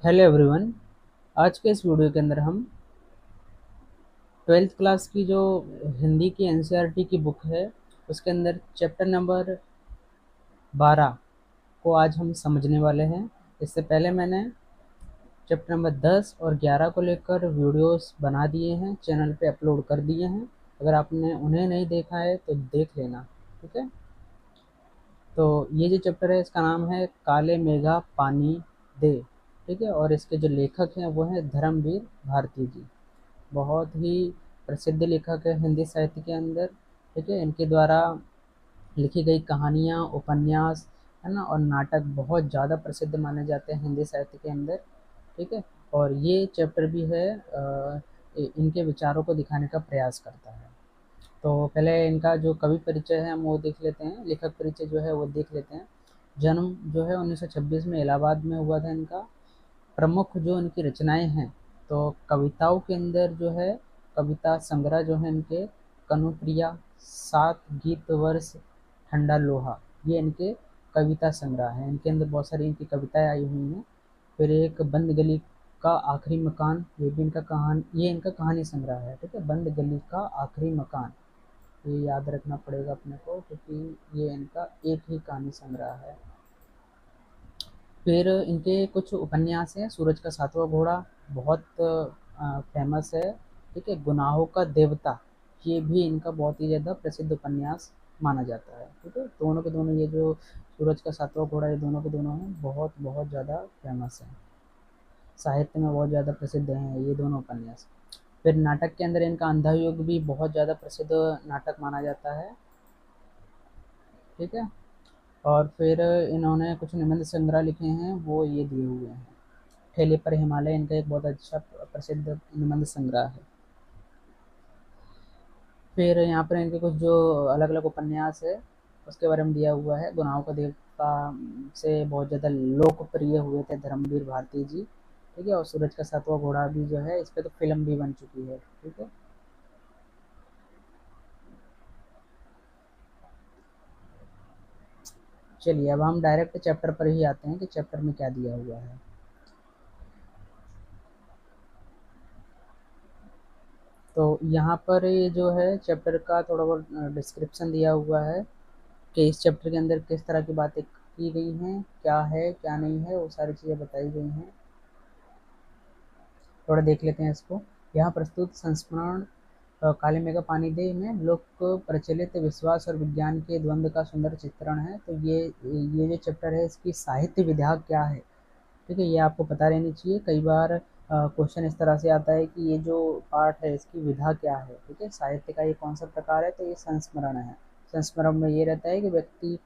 Hello everyone. आज के इस वीडियो के अंदर हम ट्वेल्थ क्लास की जो हिंदी की एनसीईआरटी की बुक है उसके अंदर चैप्टर नंबर 12 को आज हम समझने वाले हैं। इससे पहले मैंने चैप्टर नंबर 10 और 11 को लेकर वीडियोस बना दिए हैं, चैनल पे अपलोड कर दिए हैं। अगर आपने उन्हें नहीं देखा है तो देख लेना, ठीक है। तो ये जो चैप्टर है इसका नाम है काले मेघा पानी दे, ठीक है। और इसके जो लेखक हैं वो हैं धर्मवीर भारती जी। बहुत ही प्रसिद्ध लेखक है हिंदी साहित्य के अंदर, ठीक है। इनके द्वारा लिखी गई कहानियाँ, उपन्यास, है ना, और नाटक बहुत ज़्यादा प्रसिद्ध माने जाते हैं हिंदी साहित्य के अंदर, ठीक है। और ये चैप्टर भी है इनके विचारों को दिखाने का प्रयास करता है। तो पहले इनका जो कवि परिचय है हम वो देख लेते हैं, लेखक परिचय जो है वो देख लेते हैं। जन्म जो है 1926 में इलाहाबाद में हुआ था इनका। प्रमुख जो इनकी रचनाएं हैं तो कविताओं के अंदर जो है कविता संग्रह जो है इनके कनुप्रिया, सात गीत वर्ष, ठंडा लोहा, ये इनके कविता संग्रह हैं। इनके अंदर बहुत सारी इनकी कविताएं आई हुई हैं। फिर एक बंद गली का आखिरी मकान, ये इनका कहानी संग्रह है, ठीक है। बंद गली का आखिरी मकान, ये याद रखना पड़ेगा अपने को क्योंकि ये इनका एक ही कहानी संग्रह है। फिर इनके कुछ उपन्यास हैं। सूरज का सातवां घोड़ा बहुत फेमस है, ठीक है। गुनाहों का देवता, ये भी इनका बहुत ही ज़्यादा प्रसिद्ध उपन्यास माना जाता है, ठीक है। दोनों के दोनों ये जो सूरज का सातवां घोड़ा, ये दोनों के दोनों हैं बहुत बहुत ज़्यादा फेमस हैं, साहित्य में बहुत ज़्यादा प्रसिद्ध हैं ये दोनों उपन्यास। फिर नाटक के अंदर इनका अंधा युग भी बहुत ज़्यादा प्रसिद्ध नाटक माना जाता है, ठीक है। और फिर इन्होंने कुछ निबंध संग्रह लिखे हैं, वो ये दिए हुए हैं। ठेले पर हिमालय इनका एक बहुत अच्छा प्रसिद्ध निबंध संग्रह है। फिर यहाँ पर इनके कुछ जो अलग अलग उपन्यास है उसके बारे में दिया हुआ है। गुनाहों का देवता से बहुत ज़्यादा लोकप्रिय हुए थे धर्मवीर भारती जी, ठीक है। और सूरज का सातवां घोड़ा भी जो है इस पर तो फिल्म भी बन चुकी है, ठीक है। चलिए अब हम डायरेक्ट चैप्टर पर ही आते हैं कि चैप्टर में क्या दिया हुआ है। तो यहाँ पर ये जो है चैप्टर का थोड़ा बहुत डिस्क्रिप्शन दिया हुआ है कि इस चैप्टर के अंदर किस तरह की बातें की गई हैं, क्या है क्या नहीं है, वो सारी चीज़ें बताई गई हैं। थोड़ा देख लेते हैं इसको। यहाँ प्रस्तुत संस्मरण काले मेघा पानी दे में लोक प्रचलित विश्वास और विज्ञान के द्वंद्व का सुंदर चित्रण है। तो ये जो चैप्टर है इसकी साहित्य विधा क्या है, ठीक है, ये आपको पता रहनी चाहिए। कई बार क्वेश्चन इस तरह से आता है कि ये जो पाठ है इसकी विधा क्या है, ठीक है। साहित्य का ये कौन सा प्रकार है, तो ये संस्मरण है। संस्मरण में ये रहता है कि व्यक्ति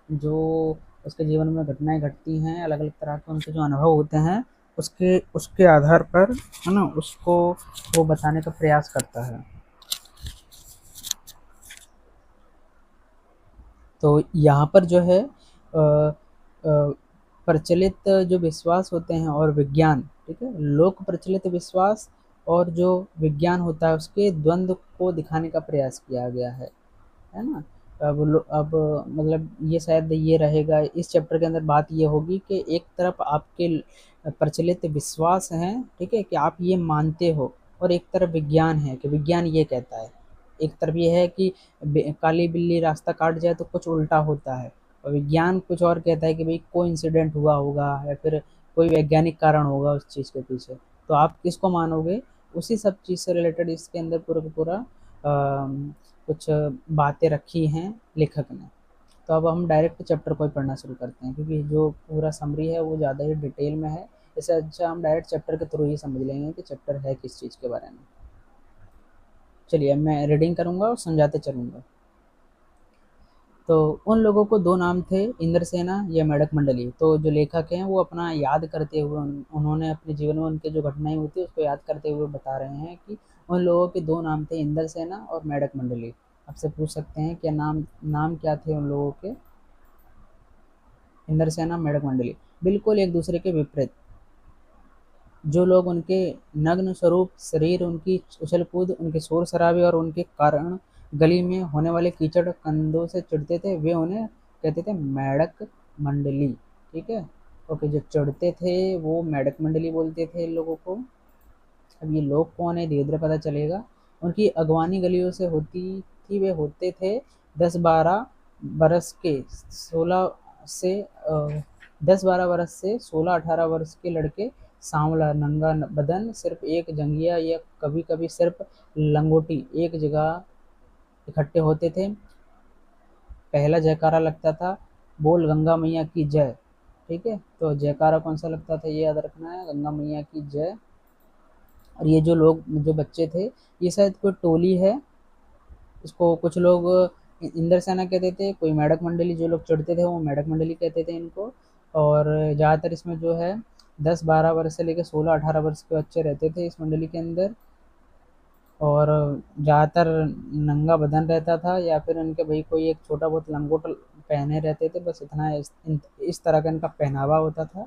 जो उसके जीवन में घटनाएं घटती हैं, अलग अलग तरह के उनके जो अनुभव होते हैं उसके उसके आधार पर, है ना, उसको वो बताने का प्रयास करता है। तो यहाँ पर जो है प्रचलित जो विश्वास होते हैं और विज्ञान, ठीक है, लोक प्रचलित विश्वास और जो विज्ञान होता है उसके द्वंद्व को दिखाने का प्रयास किया गया है ना। अब मतलब ये शायद ये रहेगा इस चैप्टर के अंदर, बात ये होगी कि एक तरफ आपके प्रचलित विश्वास हैं, ठीक है, कि आप ये मानते हो, और एक तरफ विज्ञान है कि विज्ञान ये कहता है। एक तरफ ये है कि काली बिल्ली रास्ता काट जाए तो कुछ उल्टा होता है, और विज्ञान कुछ और कहता है कि भाई कोई इंसिडेंट हुआ होगा या फिर कोई वैज्ञानिक कारण होगा उस चीज़ के पीछे। तो आप किसको मानोगे, उसी सब चीज़ से रिलेटेड इसके अंदर पूरा का पूरा कुछ बातें रखी हैं लेखक ने। तो अब हम डायरेक्ट चैप्टर को ही पढ़ना शुरू करते हैं क्योंकि जो पूरा समरी है वो ज़्यादा ही डिटेल में है। इससे अच्छा हम डायरेक्ट चैप्टर के थ्रू ही समझ लेंगे कि चैप्टर है किस चीज़ के बारे में। चलिए मैं रीडिंग करूँगा और समझाते चलूँगा। तो उन लोगों को दो नाम थे, इंद्रसेना या मेढक मंडली। तो जो लेखक हैं वो अपना याद करते हुए उन्होंने अपने जीवन में उनके जो घटनाएं हुई थी उसको याद करते हुए बता रहे हैं कि उन लोगों के दो नाम थे, इंद्रसेना और मेढक मंडली। आपसे पूछ सकते हैं क्या नाम नाम क्या थे उन लोगों के। इंद्रसेना, मेढक मंडली बिल्कुल एक दूसरे के विपरीत। जो लोग उनके नग्न स्वरूप शरीर, उनकी उछल कूद, उनके शोर शराबे और उनके कारण गली में होने वाले कीचड़ कंधों से चिढ़ते थे, वे उन्हें कहते थे मेढक मंडली, ठीक है। ओके, जो चढ़ते थे वो मेढक मंडली बोलते थे इन लोगों को। अब ये लोग कौन है धीरे धीरे पता चलेगा। उनकी अगवानी गलियों से होती थी, वे होते थे 10-12 बरस के, 16 से 10-12 बरस से 16-18 वर्ष के लड़के, सांवला नंगा बदन, सिर्फ एक जंघिया या कभी कभी सिर्फ लंगोटी एक जगह इकट्ठे होते थे। पहला जयकारा लगता था, बोल गंगा मैया की जय। ठीक है, तो जयकारा कौन सा लगता था ये याद रखना है, गंगा मैया की जय। और ये जो लोग जो बच्चे थे, ये शायद कोई टोली है। इसको कुछ लोग इंद्र सेना कहते थे, कोई मेढक मंडली, जो लोग चढ़ते थे वो मेढक मंडली कहते थे इनको। और ज़्यादातर इसमें जो है 10-12 वर्ष से लेकर 16-18 वर्ष के बच्चे रहते थे इस मंडली के अंदर। और ज़्यादातर नंगा बदन रहता था, या फिर उनके भाई कोई एक छोटा बहुत लंगोट पहने रहते थे, बस इतना इस तरह का इनका पहनावा होता था।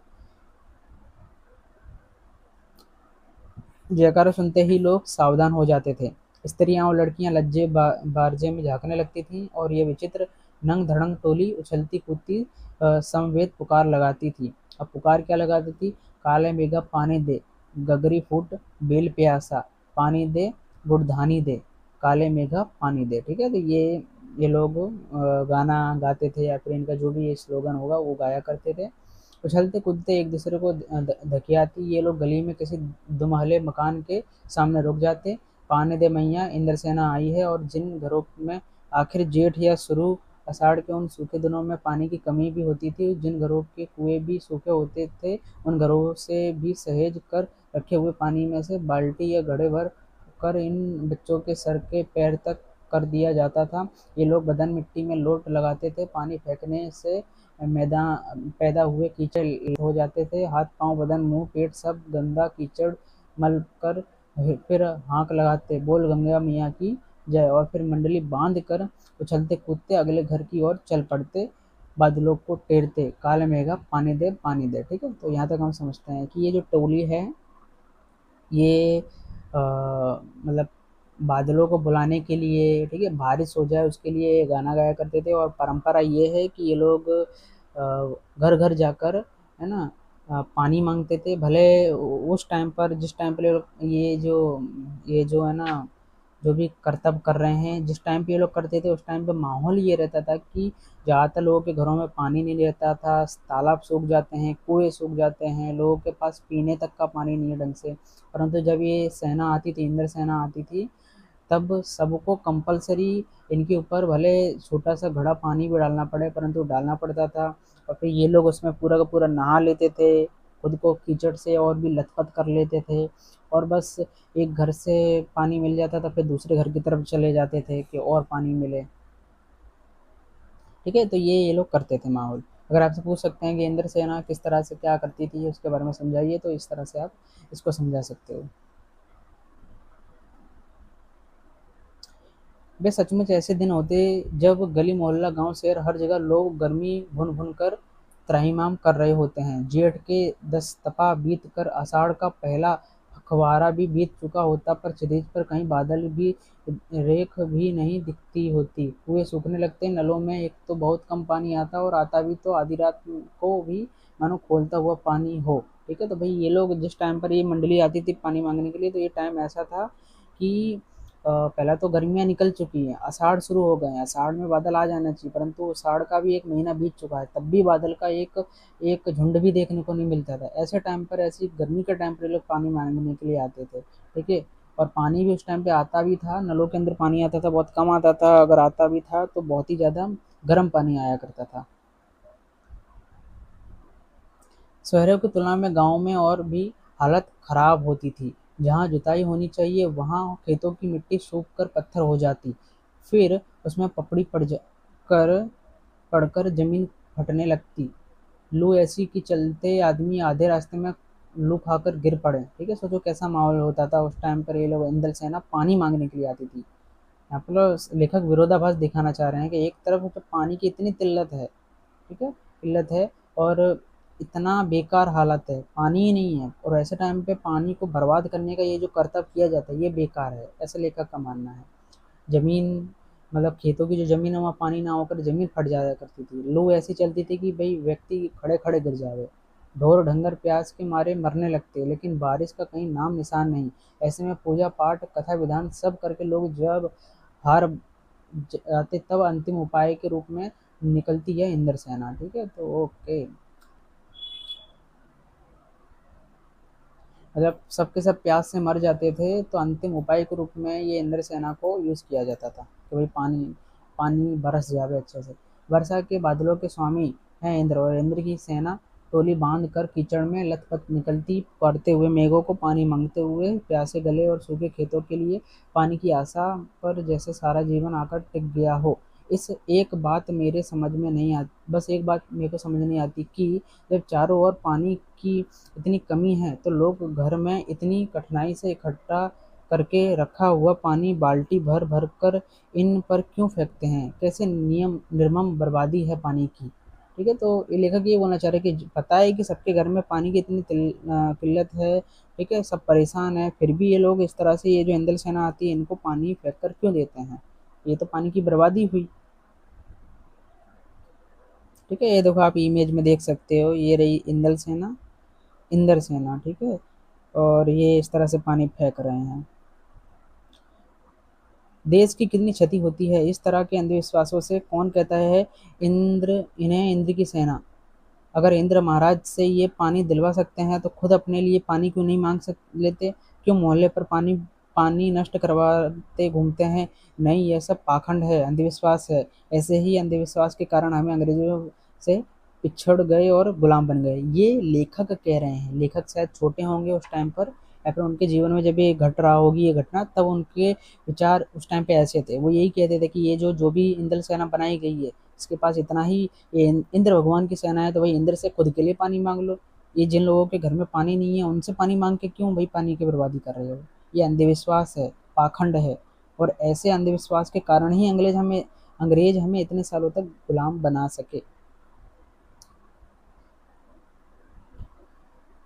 जयकारा सुनते ही लोग सावधान हो जाते थे। स्त्रियां और लड़कियां लज्जे बारजे में झांकने लगती थीं, और ये विचित्र नंग धड़ंग टोली उछलती कूदती समवेत पुकार लगाती थी। अब पुकार क्या लगाती थी, काले मेघा पानी दे, गगरी फूट बेल प्यासा, पानी दे गुड़धानी दे, काले मेघा पानी दे। ठीक है, तो ये लोग गाना गाते थे, या फिर इनका जो भी ये स्लोगन होगा वो गाया करते थे। उछलते कूदते एक दूसरे को धकियाती ये लोग गली में किसी दुमहले मकान के सामने रुक जाते। पानी दे मैया, इंद्रसेना आई है। और जिन घरों में आखिर जेठ या शुरू आषाढ़ के उन सूखे दिनों में पानी की कमी भी होती थी, जिन घरों के कुएं भी सूखे होते थे, उन घरों से भी सहेज कर रखे हुए पानी में से बाल्टी या घड़े भर कर इन बच्चों के सर के पैर तक कर दिया जाता था। ये लोग बदन मिट्टी में लोट लगाते थे, पानी फेंकने से मैदान पैदा हुए कीचड़ हो जाते थे। हाथ पांव बदन मुंह पेट सब गंदा कीचड़ मल कर फिर हाँक लगाते, बोल गंगा मैया की जय। और फिर मंडली बांध कर उछलते कूदते अगले घर की ओर चल पड़ते, बादलों को टेरते, काले मेघा पानी दे पानी दे। ठीक है, तो यहाँ तक हम समझते हैं कि ये जो टोली है ये मतलब बादलों को बुलाने के लिए, ठीक है, बारिश हो जाए उसके लिए गाना गाया करते थे। और परंपरा ये है कि ये लोग घर घर जाकर, है ना, पानी मांगते थे। भले उस टाइम पर, जिस टाइम पर ये जो है ना, जो भी करतब कर रहे हैं, जिस टाइम पे ये लोग करते थे उस टाइम पे माहौल ये रहता था कि ज़्यादातर लोगों के घरों में पानी नहीं रहता था, तालाब सूख जाते हैं, कुएं सूख जाते हैं, लोगों के पास पीने तक का पानी नहीं है ढंग से। परंतु जब ये सेना आती थी, इंद्र सेना आती थी, तब सबको कंपलसरी इनके ऊपर भले छोटा सा घड़ा पानी भी डालना पड़े, परंतु डालना पड़ता था। और फिर ये लोग उसमें पूरा का पूरा नहा लेते थे, खुद को कीचड़ से और भी लथपथ कर लेते थे। और बस एक घर से पानी मिल जाता था, फिर दूसरे घर की तरफ चले जाते थे कि और पानी मिले। ठीक है, तो ये लोग करते थे माहौल। अगर आपसे पूछ सकते हैं कि इंद्र सेना किस तरह से क्या करती थी उसके बारे में समझाइए, तो इस तरह से आप इसको समझा सकते हो। वे सचमुच ऐसे दिन होते जब गली मोहल्ला गांव शहर हर जगह लोग गर्मी भुन भुन कर त्राहिमाम कर रहे होते हैं। जेठ के 10 तपा बीत कर आषाढ़ का पहला फखवारा भी बीत चुका होता, पर क्षितिज पर कहीं बादल भी रेख भी नहीं दिखती होती। कुएं सूखने लगते, नलों में एक तो बहुत कम पानी आता, और आता भी तो आधी रात को भी मानो खोलता हुआ पानी हो। ठीक है, तो भाई ये लोग जिस टाइम पर ये मंडली आती थी पानी मांगने के लिए, तो ये टाइम ऐसा था कि पहला तो गर्मियाँ निकल चुकी हैं, आषाढ़ शुरू हो गए हैं, आषाढ़ में बादल आ जाना चाहिए, परंतु आषाढ़ का भी एक महीना बीत चुका है, तब भी बादल का एक एक झुंड भी देखने को नहीं मिलता था। ऐसे टाइम पर, ऐसी गर्मी के टाइम पर ये लोग पानी मांगने के लिए आते थे। ठीक है, और पानी भी उस टाइम पे आता भी था, नलों के अंदर पानी आता था, बहुत कम आता था, अगर आता भी था तो बहुत ही ज़्यादा गर्म पानी आया करता था। शहरों की तुलना में गाँव में और भी हालत खराब होती थी। जहाँ जुताई होनी चाहिए वहाँ खेतों की मिट्टी सूख कर पत्थर हो जाती, फिर उसमें पपड़ी कर पड़कर जमीन फटने लगती। लू ऐसी कि चलते आदमी आधे रास्ते में लू खाकर गिर पड़े। ठीक है, सोचो कैसा माहौल होता था उस टाइम पर। ये लोग इंद्र सेना पानी मांगने के लिए आती थी। यहाँ पर लेखक विरोधाभास दिखाना चाह रहे हैं कि एक तरफ तो पानी की इतनी किल्लत है, ठीक है, किल्लत है, और इतना बेकार हालत है, पानी ही नहीं है, और ऐसे टाइम पे पानी को बर्बाद करने का ये जो करतब किया जाता है ये बेकार है, ऐसा लेखक का मानना है। जमीन, मतलब खेतों की जो जमीन है वहाँ पानी ना होकर जमीन फट जाया करती थी। लू ऐसी चलती थी कि भाई व्यक्ति खड़े खड़े गिर जावे। ढोर ढंगर प्यास के मारे मरने लगते, लेकिन बारिश का कहीं नाम निशान नहीं। ऐसे में पूजा पाठ कथा विधान सब करके लोग जब हार जाते, तब अंतिम उपाय के रूप में निकलती है इंद्र सेना। ठीक है, तो ओके, जब सबके सब प्यास से मर जाते थे तो अंतिम उपाय के रूप में ये इंद्र सेना को यूज किया जाता था कि भाई पानी पानी बरस जावे अच्छे से। वर्षा के बादलों के स्वामी हैं इंद्र, और इंद्र की सेना टोली बांध कर कीचड़ में लथपथ निकलती, पड़ते हुए मेघों को पानी मांगते हुए, प्यासे गले और सूखे खेतों के लिए पानी की आशा पर जैसे सारा जीवन आकर टिक गया हो। इस एक बात मेरे समझ में नहीं आती, बस एक बात मेरे को समझ नहीं आती कि जब चारों ओर पानी की इतनी कमी है तो लोग घर में इतनी कठिनाई से इकट्ठा करके रखा हुआ पानी बाल्टी भर भर कर इन पर क्यों फेंकते हैं। कैसे नियम निर्मम बर्बादी है पानी की। ठीक है, तो ये लेखक ये बोलना चाह रहे हैं कि पता है कि सबके घर में पानी की इतनी किल्लत है, ठीक है, सब परेशान है, फिर भी ये लोग इस तरह से, ये जो इंदल सेना आती है इनको पानी फेंक कर क्यों देते हैं। ये तो पानी की बर्बादी हुई। ठीक है, ये देखो आप इमेज में देख सकते हो, ये रही इंदल सेना, इंदर सेना, ठीक है, और ये इस तरह से पानी फेंक रहे हैं। देश की कितनी क्षति होती है इस तरह के अंधविश्वासों से। कौन कहता है इन्हें इंद्र की सेना। अगर इंद्र महाराज से ये पानी दिलवा सकते हैं तो खुद अपने लिए पानी क्यों नहीं मांग लेते। क्यों मोहल्ले पर पानी पानी नष्ट करवाते घूमते हैं। नहीं, यह सब पाखंड है, अंधविश्वास है। ऐसे ही अंधविश्वास के कारण हमें अंग्रेजों से पिछड़ गए और गुलाम बन गए। ये लेखक कह रहे हैं, लेखक शायद छोटे होंगे उस टाइम पर, या फिर उनके जीवन में जब ये घट रहा होगी ये घटना, तब उनके विचार उस टाइम पे ऐसे थे। वो यही कहते थे कि ये जो जो भी इंद्र सेना बनाई गई है, इसके पास इतना ही, ये इंद्र भगवान की सेना है, तो भाई इंद्र से खुद के लिए पानी मांग लो। ये जिन लोगों के घर में पानी नहीं है उनसे पानी मांग के क्यों भाई पानी की बर्बादी कर रहे हो। ये अंधविश्वास है, पाखंड है, और ऐसे अंधविश्वास के कारण ही अंग्रेज हमें इतने सालों तक गुलाम बना सके।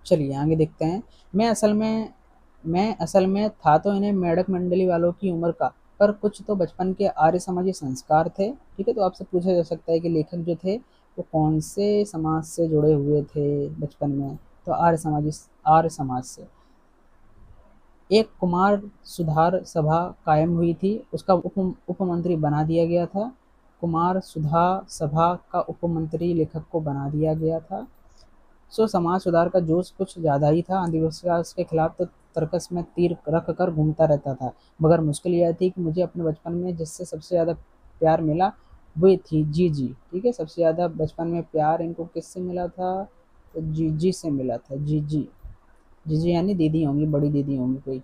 चलिए आगे देखते हैं। मैं असल में था तो इन्हें मेढक मंडली वालों की उम्र का, पर कुछ तो बचपन के आर्य समाजी संस्कार थे। ठीक है, तो आपसे पूछा जा सकता है कि लेखक जो थे वो कौन से समाज से जुड़े हुए थे बचपन में। तो आर्य समाज से। एक कुमार सुधार सभा कायम हुई थी, उसका उपमंत्री बना दिया गया था। कुमार सुधा सभा का उपमंत्री लेखक को बना दिया गया था। सो समाज सुधार का जोश कुछ ज़्यादा ही था। अंधविश्वास के खिलाफ तो तर्कस में तीर रख कर घूमता रहता था। मगर मुश्किल यह थी कि मुझे अपने बचपन में जिससे सबसे ज़्यादा प्यार मिला वो थी जीजी। ठीक है, सबसे ज़्यादा बचपन में प्यार इनको किससे मिला था, तो जीजी से मिला था। जीजी, जीजी यानी दीदी होंगी, बड़ी दीदी होंगी कोई।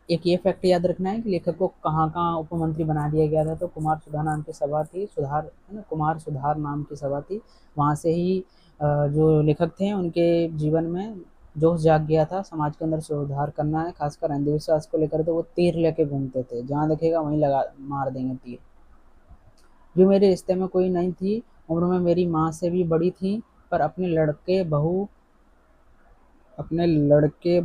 एक ये फैक्ट याद रखना है कि लेखक को कहाँ कहाँ उपमंत्री बना दिया गया था। तो कुमार सुधार नाम की सभा थी, सुधार है ना, कुमार सुधार नाम की सभा थी। वहाँ से ही जो लेखक थे उनके जीवन में जोश जाग गया था, समाज के अंदर सुधार करना है, खासकर अंधविश्वास को लेकर। तो वो तीर लेके घूमते थे, जहाँ देखेगा वहीं लगा मार देंगे तीर। जो मेरे रिश्ते में कोई नहीं थी, उम्र में मेरी माँ से भी बड़ी थी, पर अपने लड़के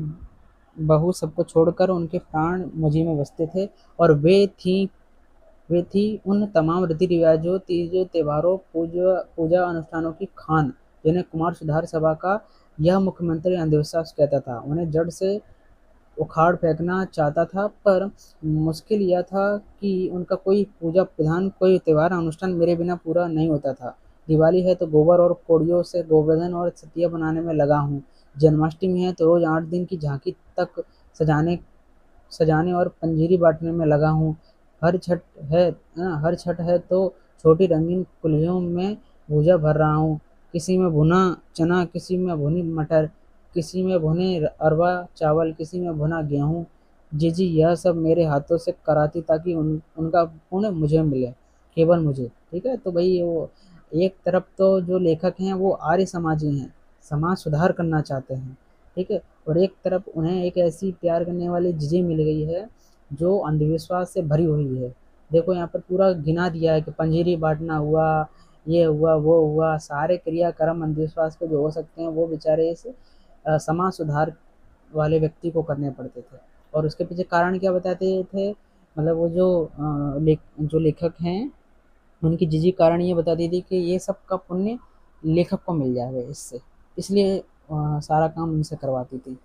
बहू सबको छोड़कर उनके प्राण मुझी में बसते थे। और वे थी उन तमाम रीति रिवाजों, तीजों, त्योहारों, पूजा पूजा अनुष्ठानों की खान, जिन्हें कुमार सुधार सभा का यह मुख्यमंत्री अंधविश्वास कहता था। उन्हें जड़ से उखाड़ फेंकना चाहता था, पर मुश्किल यह था कि उनका कोई पूजा विधान, कोई त्योहार अनुष्ठान मेरे बिना पूरा नहीं होता था। दिवाली है तो गोबर और कोड़ियों से गोवर्धन और सतिया बनाने में लगा हूँ। जन्माष्टमी है तो रोज 8 दिन की झांकी तक सजाने सजाने और पंजीरी बांटने में लगा हूँ। हर छठ है तो छोटी रंगीन कुल्हियों में भूजा भर रहा हूँ। किसी में भुना चना, किसी में भुनी मटर, किसी में भुने अरवा चावल, किसी में भुना गेहूँ। जी जी, यह सब मेरे हाथों से कराती ताकि उनका पुण्य मुझे मिले, केवल मुझे। ठीक है, तो भाई वो एक तरफ तो जो लेखक हैं वो आर्य समाजी हैं, समाज सुधार करना चाहते हैं। ठीक है, और एक तरफ उन्हें एक ऐसी प्यार करने वाली जीजी मिल गई है जो अंधविश्वास से भरी हुई है। देखो यहाँ पर पूरा गिना दिया है कि पंजीरी बांटना हुआ, ये हुआ, वो हुआ, सारे क्रियाक्रम अंधविश्वास के जो हो सकते हैं वो बेचारे इस समाज सुधार वाले व्यक्ति को करने पड़ते थे। और उसके पीछे कारण क्या बताते थे, मतलब वो जो जो लेखक हैं उनकी जीजी कारण ये बताती थी कि ये सब का पुण्य लेखक को मिल जाए इससे, इसलिए सारा काम उनसे करवाती थी।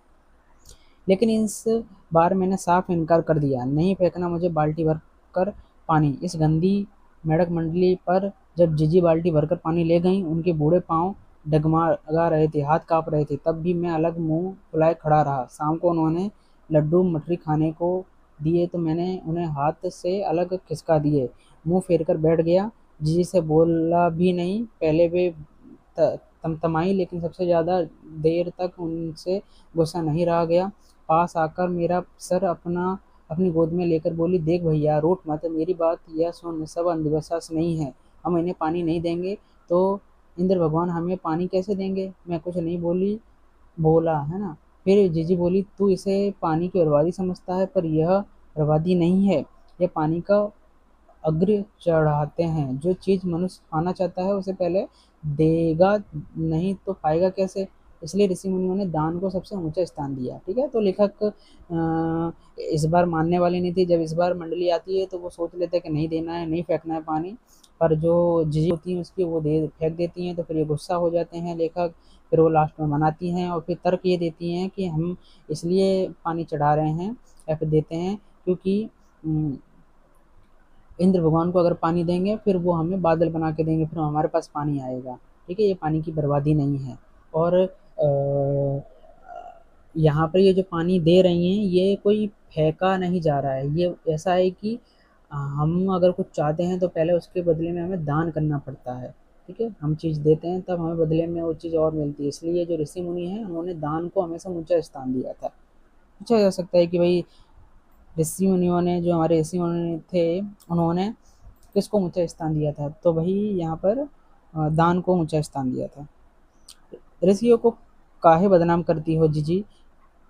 लेकिन इस बार मैंने साफ इनकार कर दिया, नहीं फेंकना मुझे बाल्टी भर कर पानी इस गंदी मेढक मंडली पर। जब जीजी बाल्टी भरकर पानी ले गईं, उनके बूढ़े पांव डगमगा रहे थे, हाथ कांप रहे थे, तब भी मैं अलग मुंह फुलाए खड़ा रहा। शाम को उन्होंने लड्डू मठरी खाने को दिए तो मैंने उन्हें हाथ से अलग खिसका दिए, मुंह फेर कर बैठ गया। जीजी से बोला भी नहीं, पहले वे तमतमाई, लेकिन सबसे ज़्यादा देर तक उनसे गुस्सा नहीं रहा गया। पास आकर मेरा सर अपनी गोद में लेकर बोली, देख भैया, रूठ मत, मेरी बात यह सुन, सब अंधविश्वास नहीं है। हम इन्हें पानी नहीं देंगे तो इंद्र भगवान हमें पानी कैसे देंगे? मैं कुछ नहीं बोला, है ना। फिर जीजी बोली, तू इसे पानी की बर्बादी समझता है, पर यह बर्बादी नहीं है, यह पानी का अग्र चढ़ाते हैं। जो चीज़ मनुष्य पाना चाहता है उसे पहले देगा, नहीं तो पाएगा कैसे? इसलिए ऋषि मुनियों ने दान को सबसे ऊंचा स्थान दिया। ठीक है, तो लेखक इस बार मानने वाली नहीं थी। जब इस बार मंडली आती है तो वो सोच लेते हैं कि नहीं देना है, नहीं फेंकना है पानी, पर जो झिझी होती हैं उसकी वो दे फेंक देती हैं, तो फिर ये गुस्सा हो जाते हैं लेखक। फिर वो लास्ट में मनाती हैं और फिर तर्क ये देती हैं कि हम इसलिए पानी चढ़ा रहे हैं या फिर देते हैं क्योंकि इंद्र भगवान को अगर पानी देंगे फिर वो हमें बादल बना के देंगे, फिर हमारे पास पानी आएगा। ठीक है, ये पानी की बर्बादी नहीं है। और यहाँ पर ये जो पानी दे रही हैं ये कोई फेंका नहीं जा रहा है, ये ऐसा है कि हम अगर कुछ चाहते हैं तो पहले उसके बदले में हमें दान करना पड़ता है। ठीक है, हम चीज़ देते हैं तब हमें बदले में वो चीज़ और मिलती है। इसलिए जो ऋषि मुनि हैं उन्होंने दान को हमेशा ऊंचा स्थान दिया था। पूछा जा सकता है कि भाई ऋषि मुनियों ने, जो हमारे ऋषि मुनि थे, उन्होंने किसको ऊंचा स्थान दिया था? तो भाई यहाँ पर दान को ऊंचा स्थान दिया था। ऋषियों को काहे बदनाम करती हो जीजी?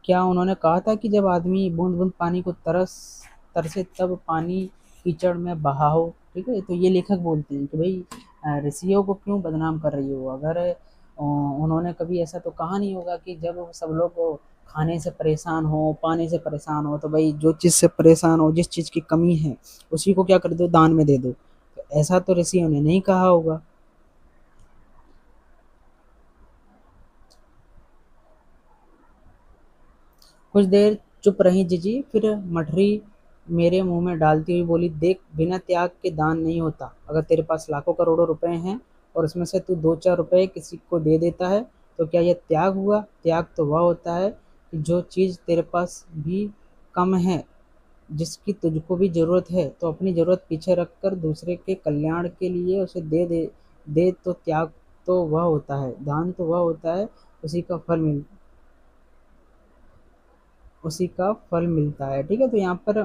क्या उन्होंने कहा था कि जब आदमी बूंद बूंद पानी को तरसे तब पानी कीचड़ में बहाओ? ठीक है, तो ये लेखक बोलते हैं कि भाई ऋषियों को क्यों बदनाम कर रही हो? अगर उन्होंने कभी ऐसा तो कहा नहीं होगा कि जब सब लोग खाने से परेशान हो, पानी से परेशान हो, तो भाई जो चीज़ से परेशान हो, जिस चीज़ की कमी है, उसी को क्या कर दो, दान में दे दो। तो ऐसा तो ऋषियों ने नहीं कहा होगा। कुछ देर चुप रहीं जीजी, फिर मठरी मेरे मुंह में डालती हुई बोली, देख, बिना त्याग के दान नहीं होता। अगर तेरे पास लाखों करोड़ों रुपए हैं और उसमें से तू दो चार रुपए किसी को दे देता है तो क्या यह त्याग हुआ? त्याग तो वह होता है कि जो चीज़ तेरे पास भी कम है, जिसकी तुझको भी जरूरत है, तो अपनी जरूरत पीछे रखकर दूसरे के कल्याण के लिए उसे दे तो त्याग तो वह होता है, दान तो वह होता है, उसी का फल मिल उसी का फल मिलता है। ठीक है, तो यहाँ पर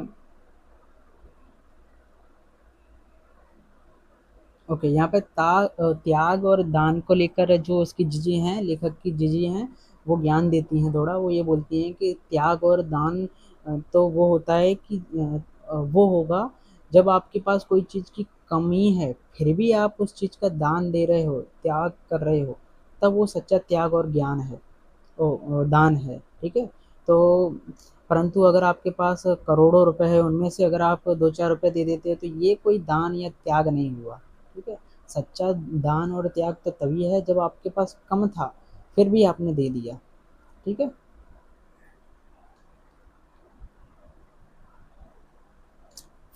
ओके, यहाँ पे त्याग और दान को लेकर जो उसकी जीजी हैं, लेखक की जीजी हैं, वो ज्ञान देती हैं थोड़ा। वो ये बोलती हैं कि त्याग और दान तो वो होता है कि वो होगा जब आपके पास कोई चीज़ की कमी है फिर भी आप उस चीज़ का दान दे रहे हो, त्याग कर रहे हो, तब वो सच्चा त्याग और ज्ञान है, दान है। ठीक है, तो परंतु अगर आपके पास करोड़ों रुपए है, उनमें से अगर आप दो चार रुपए दे देते हैं तो ये कोई दान या त्याग नहीं हुआ। ठीक है, सच्चा दान और त्याग तो तभी है जब आपके पास कम था फिर भी आपने दे दिया। ठीक है,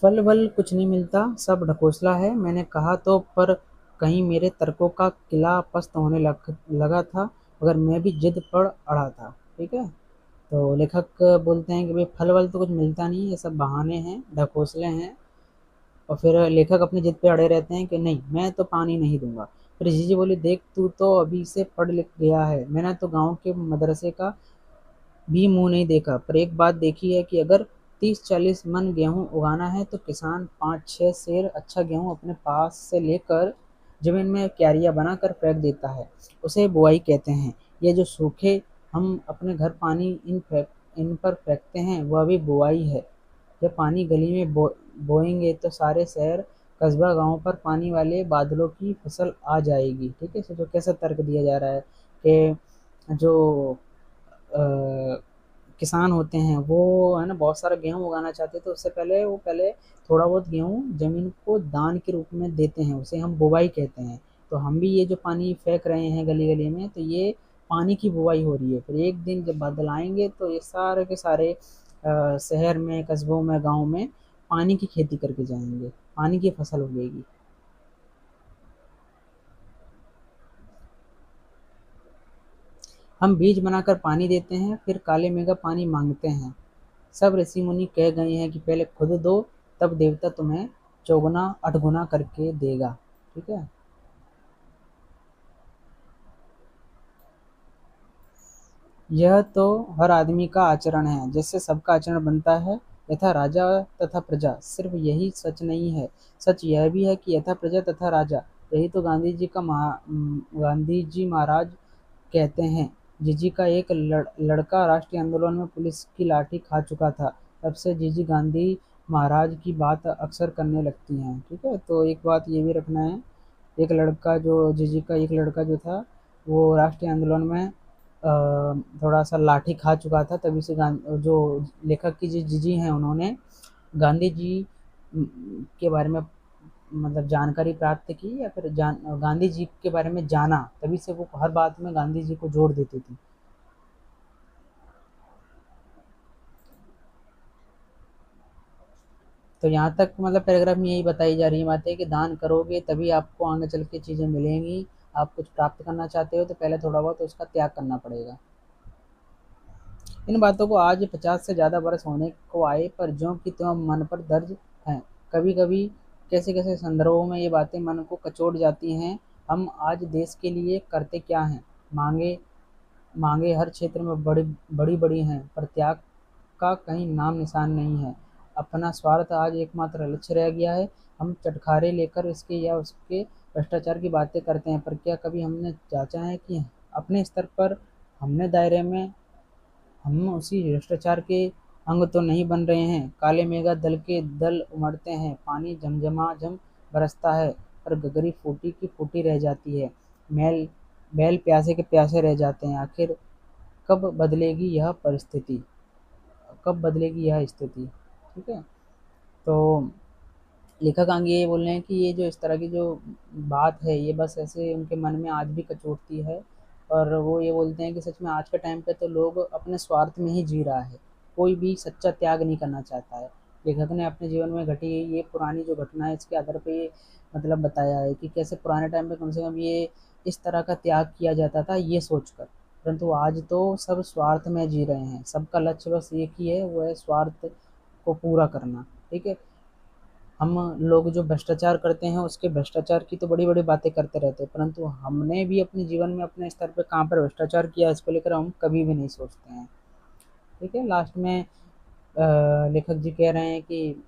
फल वल कुछ नहीं मिलता, सब ढकोसला है, मैंने कहा तो, पर कहीं मेरे तर्कों का किला पस्त होने लगा था, मगर मैं भी जिद पर अड़ा था। ठीक है, तो लेखक बोलते हैं कि भाई फल वल तो कुछ मिलता नहीं, ये सब बहाने हैं, ढकोसले हैं। और फिर लेखक अपनी जिद पे अड़े रहते हैं कि नहीं, मैं तो पानी नहीं दूंगा। फिर जीजी बोली, देख, तू तो अभी से पढ़ लिख गया है, मैंने तो गांव के मदरसे का भी मुंह नहीं देखा, पर एक बात देखी है कि अगर 30-40 मन गेहूं उगाना है तो किसान 5-6 सेर अच्छा गेहूं अपने पास से लेकर जमीन में क्यारियां बनाकर फेंक देता है, उसे बुआई कहते हैं। ये जो सूखे हम अपने घर पानी इन पर फेंकते हैं वह भी बुआई है। जब पानी गली में बोएंगे तो सारे शहर कस्बा गांव पर पानी वाले बादलों की फसल आ जाएगी। ठीक है, सोचो कैसा तर्क दिया जा रहा है कि जो किसान होते हैं वो, है ना, बहुत सारा गेहूँ उगाना चाहते हैं तो उससे पहले वो पहले थोड़ा बहुत गेहूँ ज़मीन को दान के रूप में देते हैं, उसे हम बुवाई कहते हैं। तो हम भी ये जो पानी फेंक रहे हैं गली गली में, तो ये पानी की बुवाई हो रही है। फिर एक दिन जब बादल आएंगे तो ये सारे के सारे शहर में, कस्बों में, गांव में पानी की खेती करके जाएंगे, पानी की फसल उगेगी। हम बीज बनाकर पानी देते हैं, फिर काले मेघा पानी मांगते हैं। सब ऋषि मुनि कह गए हैं कि पहले खुद दो, तब देवता तुम्हें चौगुना अठगुना करके देगा। ठीक है। यह तो हर आदमी का आचरण है, जिससे सबका आचरण बनता है। यथा राजा तथा प्रजा, सिर्फ यही सच नहीं है, सच यह भी है कि यथा प्रजा तथा राजा। यही तो गांधी जी महाराज कहते हैं। जीजी का एक लड़का राष्ट्रीय आंदोलन में पुलिस की लाठी खा चुका था। तब से जीजी गांधी महाराज की बात अक्सर करने लगती हैं। ठीक है, तो एक बात ये भी रखना है, एक लड़का जो जीजी का एक लड़का जो था, वो राष्ट्रीय आंदोलन में थोड़ा सा लाठी खा चुका था। तभी से जो लेखक की जी जीजी हैं, उन्होंने गांधी जी के बारे में मतलब जानकारी प्राप्त की, या फिर गांधी जी के बारे में जाना, तभी से वो हर बात में गांधी जी को जोड़ देती थी। तो यहाँ तक मतलब पैराग्राफ में यही बताई जा रही बात है कि दान करोगे तभी आपको आगे चल के चीज़ें मिलेंगी। आप कुछ प्राप्त करना चाहते हो तो पहले थोड़ा बहुत उसका त्याग करना पड़ेगा। इन बातों को आज 50 से ज़्यादा वर्ष होने को आए, पर ज्यों की त्यों मन पर दर्ज हैं। कभी कभी कैसे कैसे संदर्भों में ये बातें मन को कचोट जाती हैं। हम आज देश के लिए करते क्या हैं? मांगे मांगे हर क्षेत्र में बड़ी बड़ी बड़ी हैं, पर त्याग का कहीं नाम निशान नहीं है। अपना स्वार्थ आज एकमात्र लक्ष्य रह गया है। हम चटखारे लेकर इसके या उसके भ्रष्टाचार की बातें करते हैं, पर क्या कभी हमने जांचा है कि अपने स्तर पर हमने दायरे में हम उसी भ्रष्टाचार के अंग तो नहीं बन रहे हैं? काले मेघा दल के दल उमड़ते हैं, पानी झमझमाझम बरसता है, पर गगरी फूटी की फूटी रह जाती है। मैल बैल प्यासे के प्यासे रह जाते हैं। आखिर कब बदलेगी यह परिस्थिति, कब बदलेगी यह स्थिति? ठीक है। तो लेखक आगे ये बोल रहे हैं कि ये जो इस तरह की जो बात है, ये बस ऐसे उनके मन में आज भी कचोटती है। और वो ये बोलते हैं कि सच में आज के टाइम पे तो लोग अपने स्वार्थ में ही जी रहा है, कोई भी सच्चा त्याग नहीं करना चाहता है। लेखक ने अपने जीवन में घटी ये पुरानी जो घटना है, इसके आधार पे ये मतलब बताया है कि कैसे पुराने टाइम पे कम से कम ये इस तरह का त्याग किया जाता था ये सोचकर। परंतु आज तो सब स्वार्थ में जी रहे हैं, सबका लक्ष्य बस एक ही है, वो है स्वार्थ को पूरा करना। ठीक है। हम लोग जो भ्रष्टाचार करते हैं उसके भ्रष्टाचार की तो बड़ी बड़ी बातें करते रहते हैं, परंतु हमने भी अपने जीवन में अपने स्तर पर कहाँ पर भ्रष्टाचार किया इसको लेकर हम कभी भी नहीं सोचते हैं। ठीक है। लास्ट में लेखक जी कह रहे हैं कि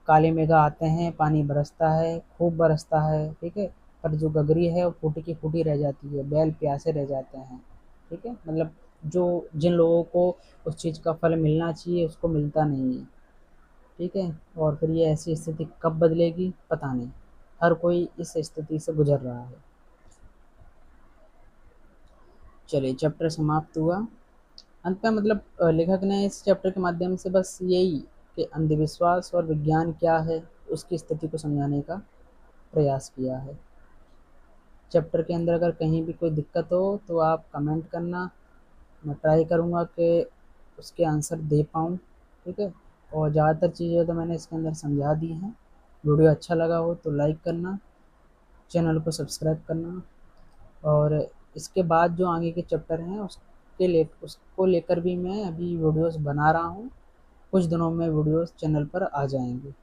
काले मेघा आते हैं, पानी बरसता है, खूब बरसता है। ठीक है। पर जो गगरी है वो फूटी की फूटी रह जाती है, बैल प्यासे रह जाते हैं। ठीक है। मतलब जो जिन लोगों को उस चीज़ का फल मिलना चाहिए उसको मिलता नहीं है। ठीक है। और फिर ये ऐसी स्थिति कब बदलेगी पता नहीं, हर कोई इस स्थिति से गुजर रहा है। चलिए, चैप्टर समाप्त हुआ। अंत में मतलब लेखक ने इस चैप्टर के माध्यम से बस यही कि अंधविश्वास और विज्ञान क्या है उसकी स्थिति को समझाने का प्रयास किया है। चैप्टर के अंदर अगर कहीं भी कोई दिक्कत हो तो आप कमेंट करना, मैं ट्राई करूँगा कि उसके आंसर दे पाऊँ। ठीक है। और ज़्यादातर चीज़ें तो मैंने इसके अंदर समझा दी हैं। वीडियो अच्छा लगा हो तो लाइक करना, चैनल को सब्सक्राइब करना। और इसके बाद जो आगे के चैप्टर हैं उसको लेकर भी मैं अभी वीडियोस बना रहा हूँ। कुछ दिनों में वीडियोस चैनल पर आ जाएंगे।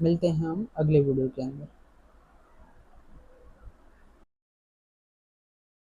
मिलते हैं हम अगले वीडियो के अंदर।